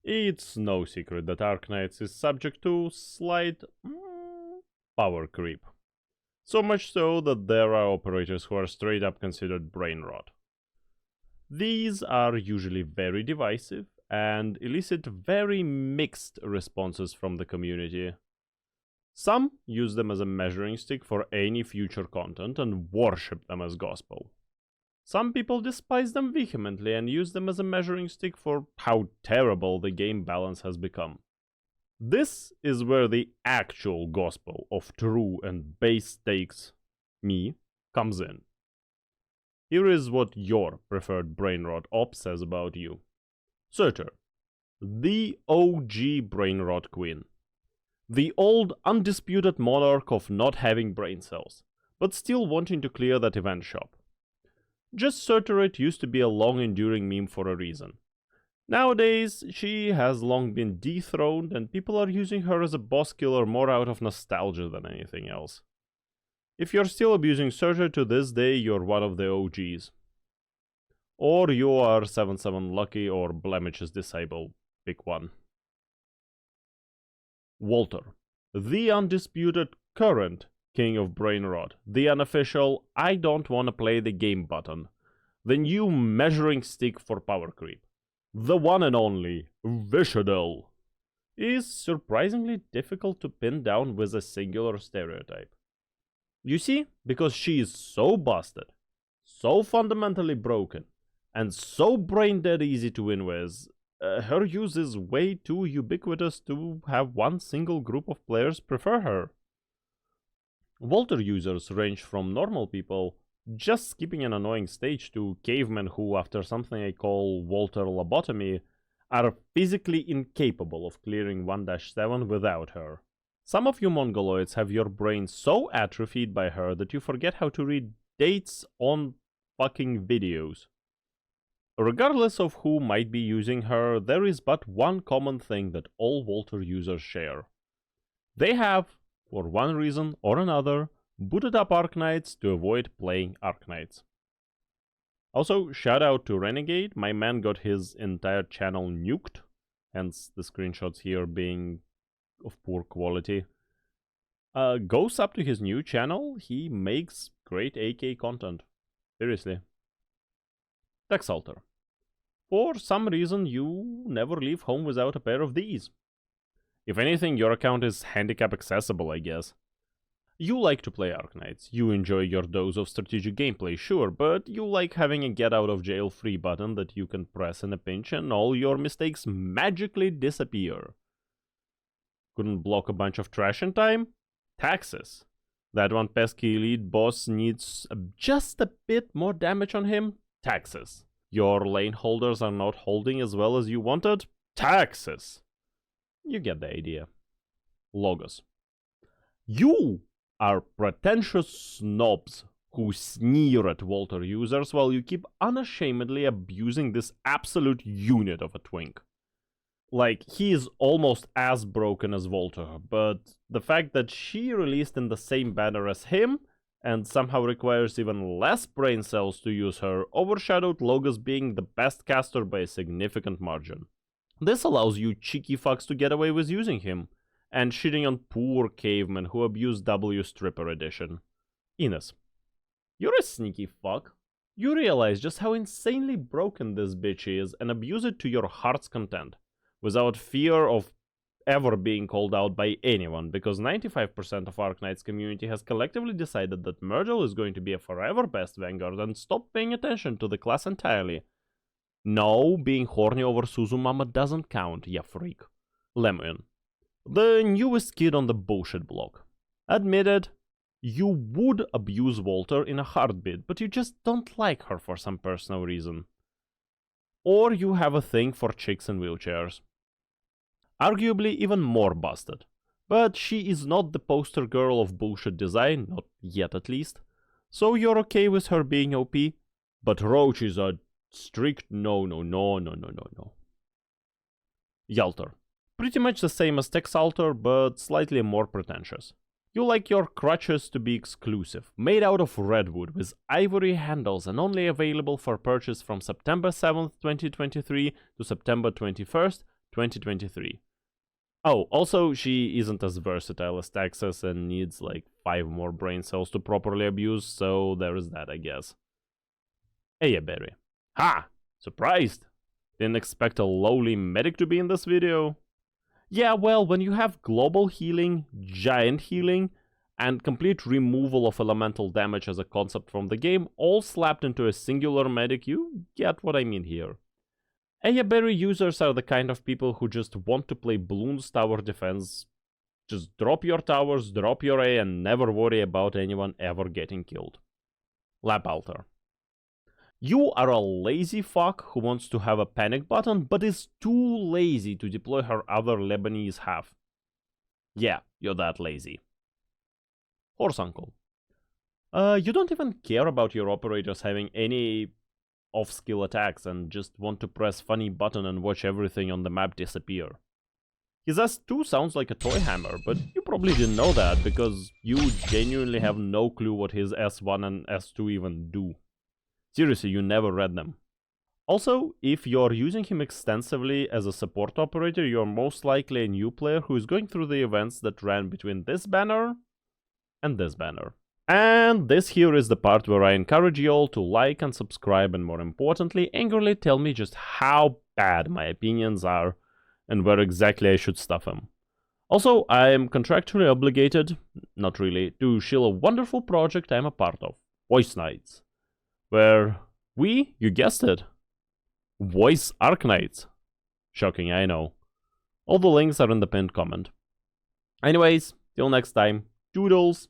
It's no secret that Arknights is subject to slight power creep. So much so that there are operators who are straight up considered brainrot. These are usually very divisive and elicit very mixed responses from the community. Some use them as a measuring stick for any future content and worship them as gospel. Some people despise them vehemently and use them as a measuring stick for how terrible the game balance has become. This is where the actual gospel of true and base stakes, me, comes in. Here is what your preferred brainrot op says about you. Surtr, the OG brainrot queen. The old undisputed monarch of not having brain cells, but still wanting to clear that event shop. Just Surtr used to be a long-enduring meme for a reason. Nowadays, she has long been dethroned and people are using her as a boss killer more out of nostalgia than anything else. If you're still abusing Surtr to this day, you're one of the OGs. Or you are 7-7 lucky or blemishes disabled. Pick one. Walter, the undisputed current king of brainrot, the unofficial I don't wanna play the game button, the new measuring stick for power creep, the one and only Wis'adel, is surprisingly difficult to pin down with a singular stereotype. You see, because she is so busted, so fundamentally broken, and so brain dead easy to win with, her use is way too ubiquitous to have one single group of players prefer her. Walter users range from normal people just skipping an annoying stage to cavemen who, after something I call Walter lobotomy, are physically incapable of clearing 1-7 without her. Some of you mongoloids have your brain so atrophied by her that you forget how to read dates on fucking videos. Regardless of who might be using her, there is but one common thing that all Walter users share. They have, for one reason or another, booted up Arknights to avoid playing Arknights. Also, shout out to Renegade, my man got his entire channel nuked, hence the screenshots here being of poor quality. Go sub to his new channel, he makes great AK content. Seriously. Texalter. For some reason, you never leave home without a pair of these. If anything, your account is handicap accessible, I guess. You like to play Arknights, you enjoy your dose of strategic gameplay, sure, but you like having a get out of jail free button that you can press in a pinch and all your mistakes magically disappear. Couldn't block a bunch of trash in time? Taxes. That one pesky elite boss needs just a bit more damage on him? Taxes. Your lane holders are not holding as well as you wanted? Taxes. You get the idea. Logos. You are pretentious snobs who sneer at Walter users while you keep unashamedly abusing this absolute unit of a twink. Like, he is almost as broken as Walter, but the fact that she released in the same banner as him and somehow requires even less brain cells to use her overshadowed Logos being the best caster by a significant margin. This allows you cheeky fucks to get away with using him, and shitting on poor cavemen who abuse W Stripper Edition. Ines, you're a sneaky fuck. You realize just how insanely broken this bitch is and abuse it to your heart's content, without fear of ever being called out by anyone, because 95% of Arknights community has collectively decided that Myrtle is going to be a forever best vanguard and stop paying attention to the class entirely. No, being horny over Suzumama doesn't count, ya freak. Lemuen, the newest kid on the bullshit block. Admitted, you would abuse Walter in a heartbeat, but you just don't like her for some personal reason. Or you have a thing for chicks in wheelchairs. Arguably even more busted. But she is not the poster girl of bullshit design, not yet at least. So you're okay with her being OP, but Roach is a strict no. Yalter. Pretty much the same as Texalter, but slightly more pretentious. You like your crutches to be exclusive, made out of redwood with ivory handles and only available for purchase from September 7th, 2023 to September 21st, 2023. Oh, also, she isn't as versatile as Texas and needs like 5 more brain cells to properly abuse, so there is that, I guess. Hey, Berry. Ha! Surprised! Didn't expect a lowly medic to be in this video. Yeah, well, when you have global healing, giant healing, and complete removal of elemental damage as a concept from the game, all slapped into a singular medic, you get what I mean here. Ayaberry users are the kind of people who just want to play Bloons tower defense. Just drop your towers, drop your A, and never worry about anyone ever getting killed. Lap Altar. You are a lazy fuck who wants to have a panic button, but is too lazy to deploy her other Lebanese half. Yeah, you're that lazy. Horse Uncle. You don't even care about your operators having any off-skill attacks and just want to press funny button and watch everything on the map disappear. His S2 sounds like a toy hammer, but you probably didn't know that because you genuinely have no clue what his S1 and S2 even do. Seriously, you never read them. Also, if you're using him extensively as a support operator, you're most likely a new player who is going through the events that ran between this banner and this banner. And this here is the part where I encourage you all to like and subscribe, and more importantly, angrily tell me just how bad my opinions are and where exactly I should stuff them. Also, I am contractually obligated, not really, to shill a wonderful project I'm a part of, Arknights, where we, you guessed it, voice Arknights. Shocking, I know. All the links are in the pinned comment. Anyways, till next time, doodles!